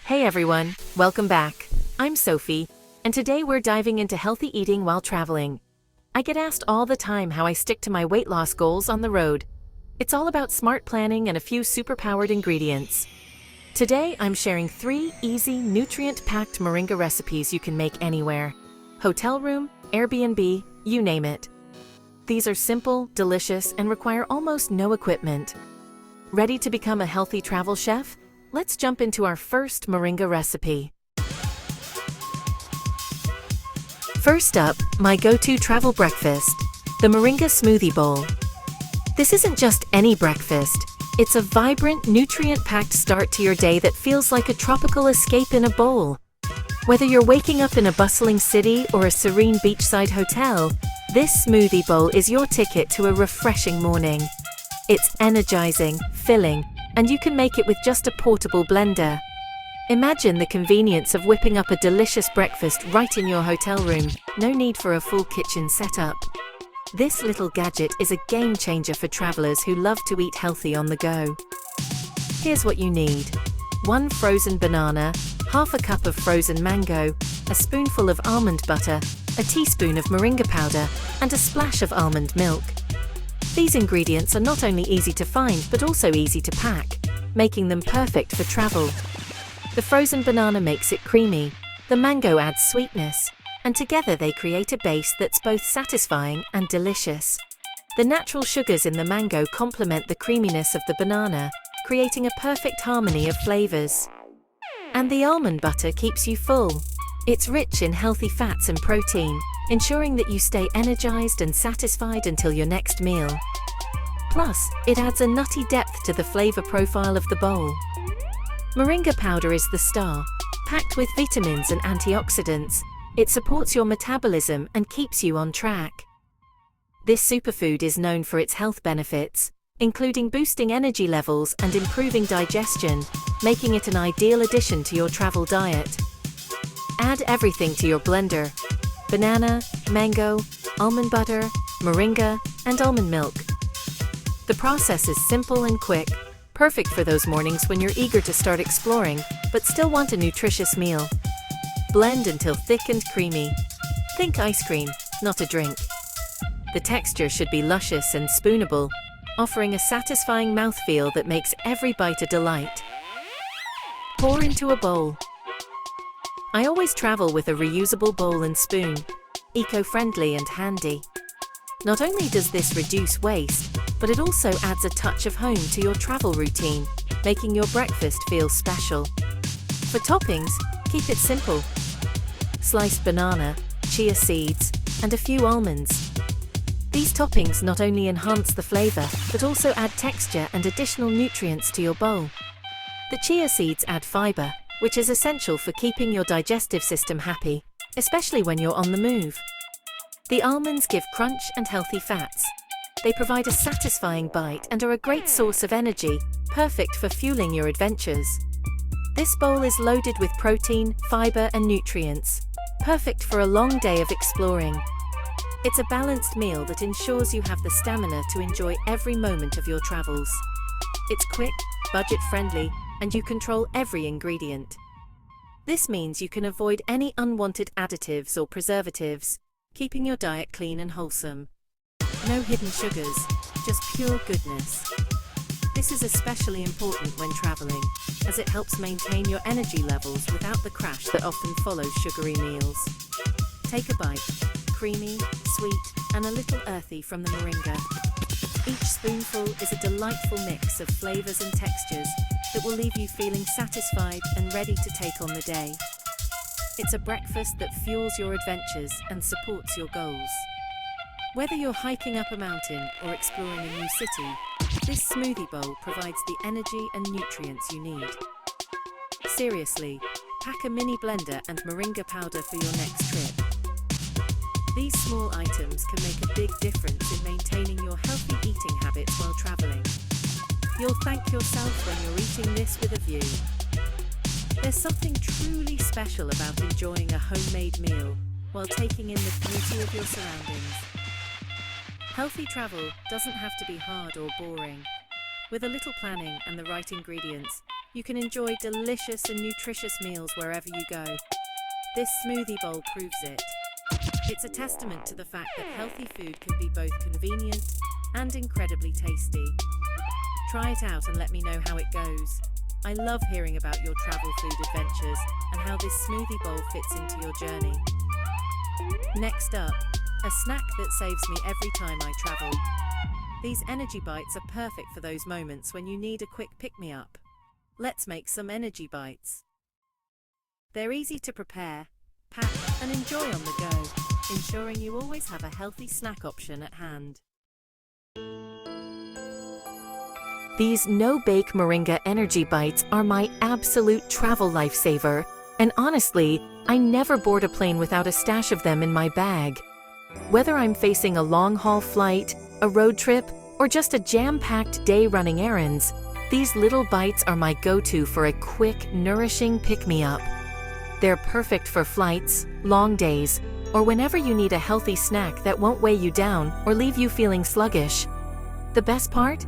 Hey everyone, welcome back. I'm Sophie, and today we're diving into healthy eating while traveling. I get asked all the time how I stick to my weight loss goals on the road. It's all about smart planning and a few superpowered ingredients. Today I'm sharing 3 easy, nutrient-packed moringa recipes you can make anywhere. Hotel room, Airbnb, you name it. These are simple, delicious, and require almost no equipment. Ready to become a healthy travel chef? Let's jump into our first moringa recipe. First up, my go-to travel breakfast, the moringa smoothie bowl. This isn't just any breakfast. It's a vibrant, nutrient-packed start to your day that feels like a tropical escape in a bowl. Whether you're waking up in a bustling city or a serene beachside hotel, this smoothie bowl is your ticket to a refreshing morning. It's energizing, filling, and you can make it with just a portable blender. Imagine the convenience of whipping up a delicious breakfast right in your hotel room. No need for a full kitchen setup. This little gadget is a game changer for travelers who love to eat healthy on the go. Here's what you need. 1 frozen banana, half a cup of frozen mango, a spoonful of almond butter, a teaspoon of moringa powder, and a splash of almond milk. These ingredients are not only easy to find but also easy to pack, making them perfect for travel. The frozen banana makes it creamy, the mango adds sweetness, and together they create a base that's both satisfying and delicious. The natural sugars in the mango complement the creaminess of the banana, creating a perfect harmony of flavors. And the almond butter keeps you full. It's rich in healthy fats and protein, ensuring that you stay energized and satisfied until your next meal. Plus, it adds a nutty depth to the flavor profile of the bowl. Moringa powder is the star. Packed with vitamins and antioxidants, it supports your metabolism and keeps you on track. This superfood is known for its health benefits, including boosting energy levels and improving digestion, making it an ideal addition to your travel diet. Add everything to your blender: banana, mango, almond butter, moringa, and almond milk. The process is simple and quick, perfect for those mornings when you're eager to start exploring, but still want a nutritious meal. Blend until thick and creamy. Think ice cream, not a drink. The texture should be luscious and spoonable, offering a satisfying mouthfeel that makes every bite a delight. Pour into a bowl. I always travel with a reusable bowl and spoon, eco-friendly and handy. Not only does this reduce waste, but it also adds a touch of home to your travel routine, making your breakfast feel special. For toppings, keep it simple. Sliced banana, chia seeds, and a few almonds. These toppings not only enhance the flavor, but also add texture and additional nutrients to your bowl. The chia seeds add fiber, which is essential for keeping your digestive system happy, especially when you're on the move. The almonds give crunch and healthy fats. They provide a satisfying bite and are a great source of energy, perfect for fueling your adventures. This bowl is loaded with protein, fiber, and nutrients, perfect for a long day of exploring. It's a balanced meal that ensures you have the stamina to enjoy every moment of your travels. It's quick, budget-friendly, and you control every ingredient. This means you can avoid any unwanted additives or preservatives, keeping your diet clean and wholesome. No hidden sugars, just pure goodness. This is especially important when traveling, as it helps maintain your energy levels without the crash that often follows sugary meals. Take a bite, creamy, sweet, and a little earthy from the moringa. Each spoonful is a delightful mix of flavors and textures that will leave you feeling satisfied and ready to take on the day. It's a breakfast that fuels your adventures and supports your goals. Whether you're hiking up a mountain or exploring a new city, this smoothie bowl provides the energy and nutrients you need. Seriously, pack a mini blender and moringa powder for your next trip. These small items can make a big difference in maintaining your healthy eating habits while traveling. You'll thank yourself when you're eating this with a view. There's something truly special about enjoying a homemade meal while taking in the beauty of your surroundings. Healthy travel doesn't have to be hard or boring. With a little planning and the right ingredients, You can enjoy delicious and nutritious meals wherever you go. This smoothie bowl proves it. It's a testament to the fact that healthy food can be both convenient and incredibly tasty. Try it out and let me know how it goes. I love hearing about your travel food adventures and how this smoothie bowl fits into your journey. Next up, a snack that saves me every time I travel. These energy bites are perfect for those moments when you need a quick pick-me-up. Let's make some energy bites. They're easy to prepare, pack, and enjoy on the go, ensuring you always have a healthy snack option at hand. These no-bake Moringa energy bites are my absolute travel lifesaver, and honestly, I never board a plane without a stash of them in my bag. Whether I'm facing a long-haul flight, a road trip, or just a jam-packed day running errands, these little bites are my go-to for a quick, nourishing pick-me-up. They're perfect for flights, long days, or whenever you need a healthy snack that won't weigh you down or leave you feeling sluggish. The best part?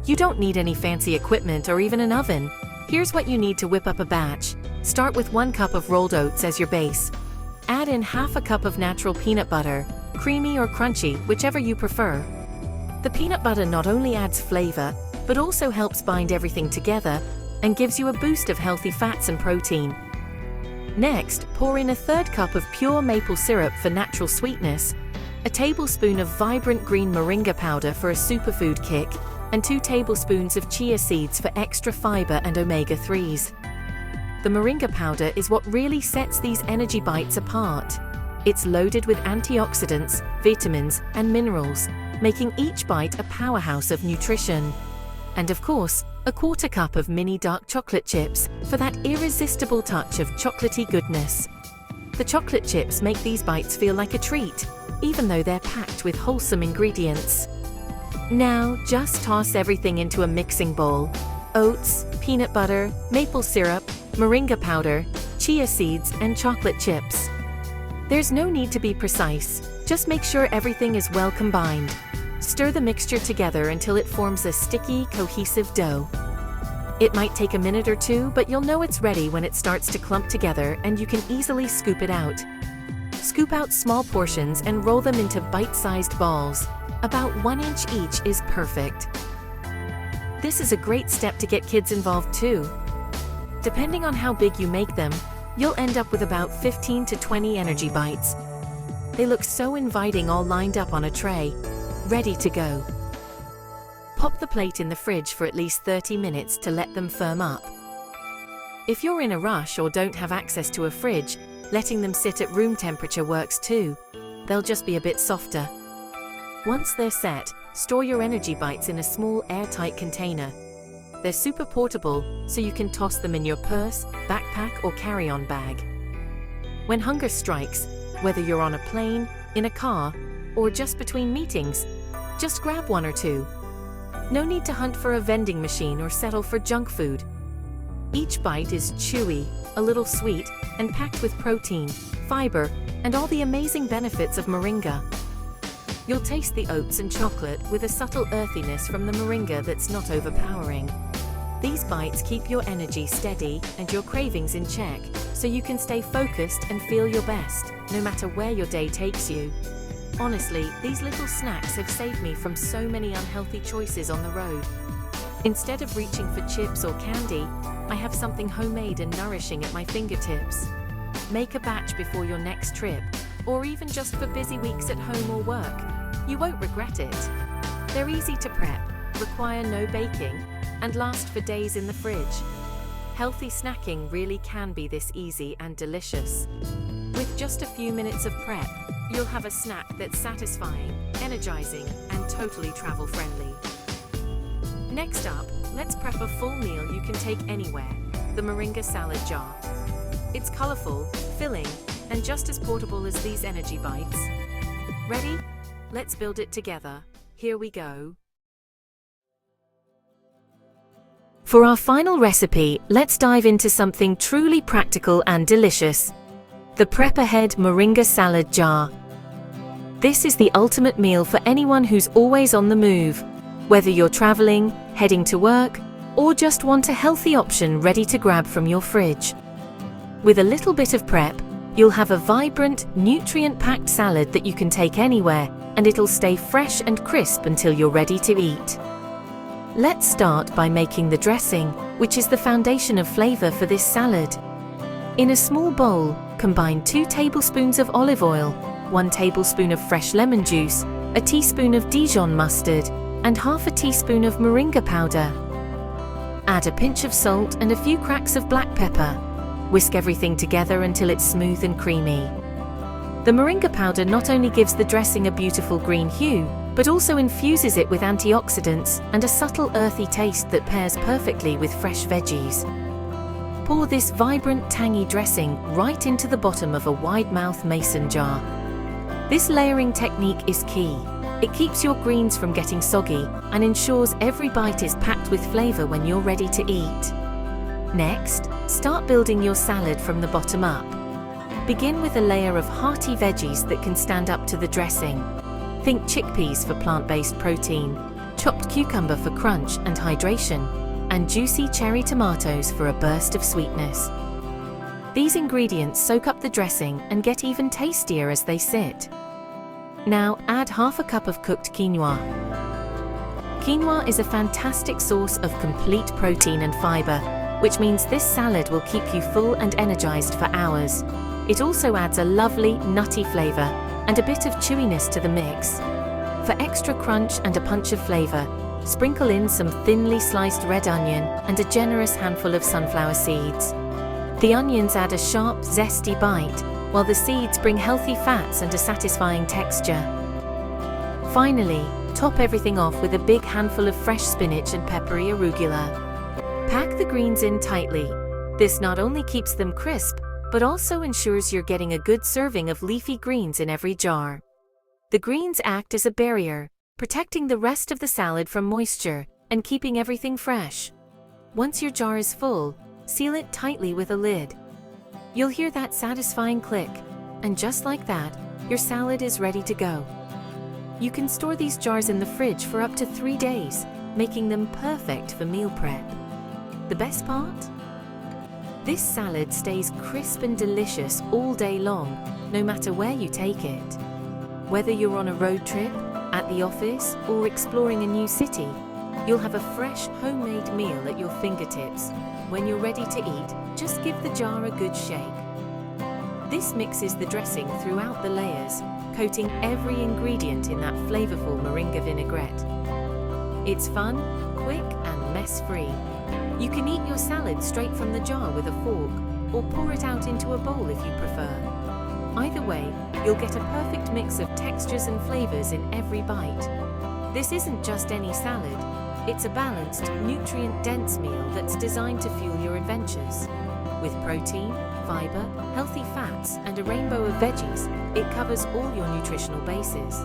You don't need any fancy equipment or even an oven. Here's what you need to whip up a batch. Start with 1 cup of rolled oats as your base. Add in half a cup of natural peanut butter, creamy or crunchy, whichever you prefer. The peanut butter not only adds flavor, but also helps bind everything together and gives you a boost of healthy fats and protein. Next, pour in a 1/3 cup of pure maple syrup for natural sweetness, a tablespoon of vibrant green moringa powder for a superfood kick, and 2 tablespoons of chia seeds for extra fiber and omega-3s. The moringa powder is what really sets these energy bites apart. It's loaded with antioxidants, vitamins, and minerals, making each bite a powerhouse of nutrition. And of course, a 1/4 cup of mini dark chocolate chips for that irresistible touch of chocolatey goodness. The chocolate chips make these bites feel like a treat, even though they're packed with wholesome ingredients. Now, just toss everything into a mixing bowl. Oats, peanut butter, maple syrup, moringa powder, chia seeds, and chocolate chips. There's no need to be precise, just make sure everything is well combined. Stir the mixture together until it forms a sticky, cohesive dough. It might take a minute or two, but you'll know it's ready when it starts to clump together and you can easily scoop it out. Scoop out small portions and roll them into bite-sized balls. About 1 inch each is perfect. This is a great step to get kids involved too. Depending on how big you make them, you'll end up with about 15 to 20 energy bites. They look so inviting all lined up on a tray, ready to go. Pop the plate in the fridge for at least 30 minutes to let them firm up. If you're in a rush or don't have access to a fridge, letting them sit at room temperature works too. They'll just be a bit softer. Once they're set, store your energy bites in a small airtight container. They're super portable, so you can toss them in your purse, backpack, or carry-on bag. When hunger strikes, whether you're on a plane, in a car, or just between meetings, just grab 1 or 2. No need to hunt for a vending machine or settle for junk food. Each bite is chewy, a little sweet, and packed with protein, fiber, and all the amazing benefits of moringa. You'll taste the oats and chocolate with a subtle earthiness from the moringa that's not overpowering. These bites keep your energy steady and your cravings in check, so you can stay focused and feel your best, no matter where your day takes you. Honestly, these little snacks have saved me from so many unhealthy choices on the road. Instead of reaching for chips or candy, I have something homemade and nourishing at my fingertips. Make a batch before your next trip, or even just for busy weeks at home or work. You won't regret it. They're easy to prep, require no baking, and last for days in the fridge. Healthy snacking really can be this easy and delicious. With just a few minutes of prep, you'll have a snack that's satisfying, energizing, and totally travel-friendly. Next up, let's prep a full meal you can take anywhere, the Moringa salad jar. It's colorful, filling, and just as portable as these energy bites. Ready? Let's build it together. Here we go. For our final recipe, let's dive into something truly practical and delicious. The Prep Ahead Moringa Salad Jar. This is the ultimate meal for anyone who's always on the move. Whether you're traveling, heading to work, or just want a healthy option ready to grab from your fridge. With a little bit of prep, you'll have a vibrant, nutrient-packed salad that you can take anywhere, and it'll stay fresh and crisp until you're ready to eat. Let's start by making the dressing, which is the foundation of flavor for this salad. In a small bowl, combine 2 tablespoons of olive oil, 1 tablespoon of fresh lemon juice, a teaspoon of Dijon mustard, and half a teaspoon of Moringa powder. Add a pinch of salt and a few cracks of black pepper. Whisk everything together until it's smooth and creamy. The Moringa powder not only gives the dressing a beautiful green hue, but also infuses it with antioxidants and a subtle earthy taste that pairs perfectly with fresh veggies. Pour this vibrant, tangy dressing right into the bottom of a wide-mouth mason jar. This layering technique is key. It keeps your greens from getting soggy and ensures every bite is packed with flavor when you're ready to eat. Next, start building your salad from the bottom up. Begin with a layer of hearty veggies that can stand up to the dressing. Think chickpeas for plant-based protein, chopped cucumber for crunch and hydration, and juicy cherry tomatoes for a burst of sweetness. These ingredients soak up the dressing and get even tastier as they sit. Now add half a cup of cooked quinoa. Quinoa is a fantastic source of complete protein and fiber, which means this salad will keep you full and energized for hours. It also adds a lovely, nutty flavor and a bit of chewiness to the mix. For extra crunch and a punch of flavor, sprinkle in some thinly sliced red onion and a generous handful of sunflower seeds. The onions add a sharp, zesty bite, while the seeds bring healthy fats and a satisfying texture. Finally, top everything off with a big handful of fresh spinach and peppery arugula. Pack the greens in tightly. This not only keeps them crisp, but also ensures you're getting a good serving of leafy greens in every jar. The greens act as a barrier, protecting the rest of the salad from moisture and keeping everything fresh. Once your jar is full, seal it tightly with a lid. You'll hear that satisfying click, and just like that, your salad is ready to go. You can store these jars in the fridge for up to 3 days, making them perfect for meal prep. The best part? This salad stays crisp and delicious all day long, no matter where you take it. Whether you're on a road trip, at the office, or exploring a new city, you'll have a fresh, homemade meal at your fingertips. When you're ready to eat, just give the jar a good shake. This mixes the dressing throughout the layers, coating every ingredient in that flavorful Moringa vinaigrette. It's fun, quick, and mess-free. You can eat your salad straight from the jar with a fork, or pour it out into a bowl if you prefer. Either way, you'll get a perfect mix of textures and flavors in every bite. This isn't just any salad, it's a balanced, nutrient-dense meal that's designed to fuel your adventures. With protein, fiber, healthy fats, and a rainbow of veggies, it covers all your nutritional bases.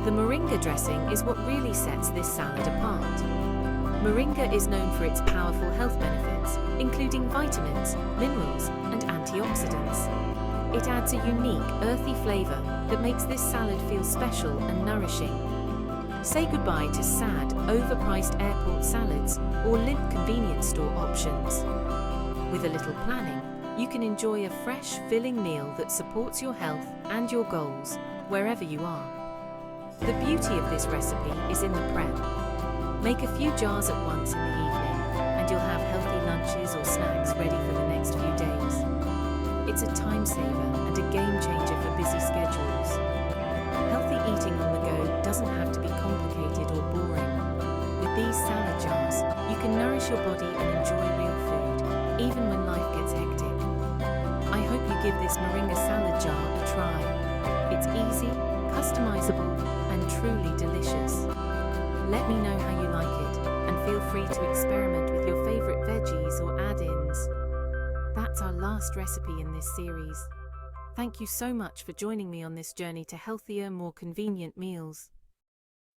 The Moringa dressing is what really sets this salad apart. Moringa is known for its powerful health benefits, including vitamins, minerals, and antioxidants. It adds a unique, earthy flavor that makes this salad feel special and nourishing. Say goodbye to sad, overpriced airport salads or limp convenience store options. With a little planning, you can enjoy a fresh, filling meal that supports your health and your goals, wherever you are. The beauty of this recipe is in the prep. Make a few jars at once in the evening, and you'll have healthy lunches or snacks ready for the next few days. It's a time saver and a game changer for busy schedules. Healthy eating on the go doesn't have to be complicated or boring. With these salad jars, you can nourish your body and enjoy real food, even when life gets hectic. I hope you give this Moringa salad jar a try. It's easy, customizable, and truly delicious. Let me know how you like it, and feel free to experiment with your favorite veggies or add-ins. That's our last recipe in this series. Thank you so much for joining me on this journey to healthier, more convenient meals.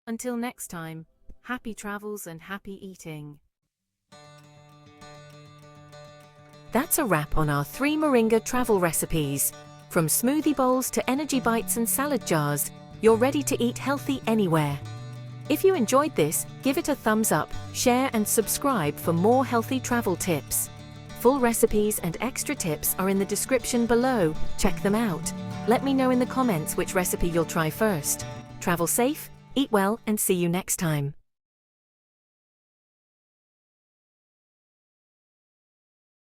Until next time, happy travels and happy eating. That's a wrap on our 3 Moringa travel recipes. From smoothie bowls to energy bites and salad jars, you're ready to eat healthy anywhere. If you enjoyed this, give it a thumbs up, share and subscribe for more healthy travel tips. Full recipes and extra tips are in the description below. Check them out. Let me know in the comments which recipe you'll try first. Travel safe, eat well, and see you next time.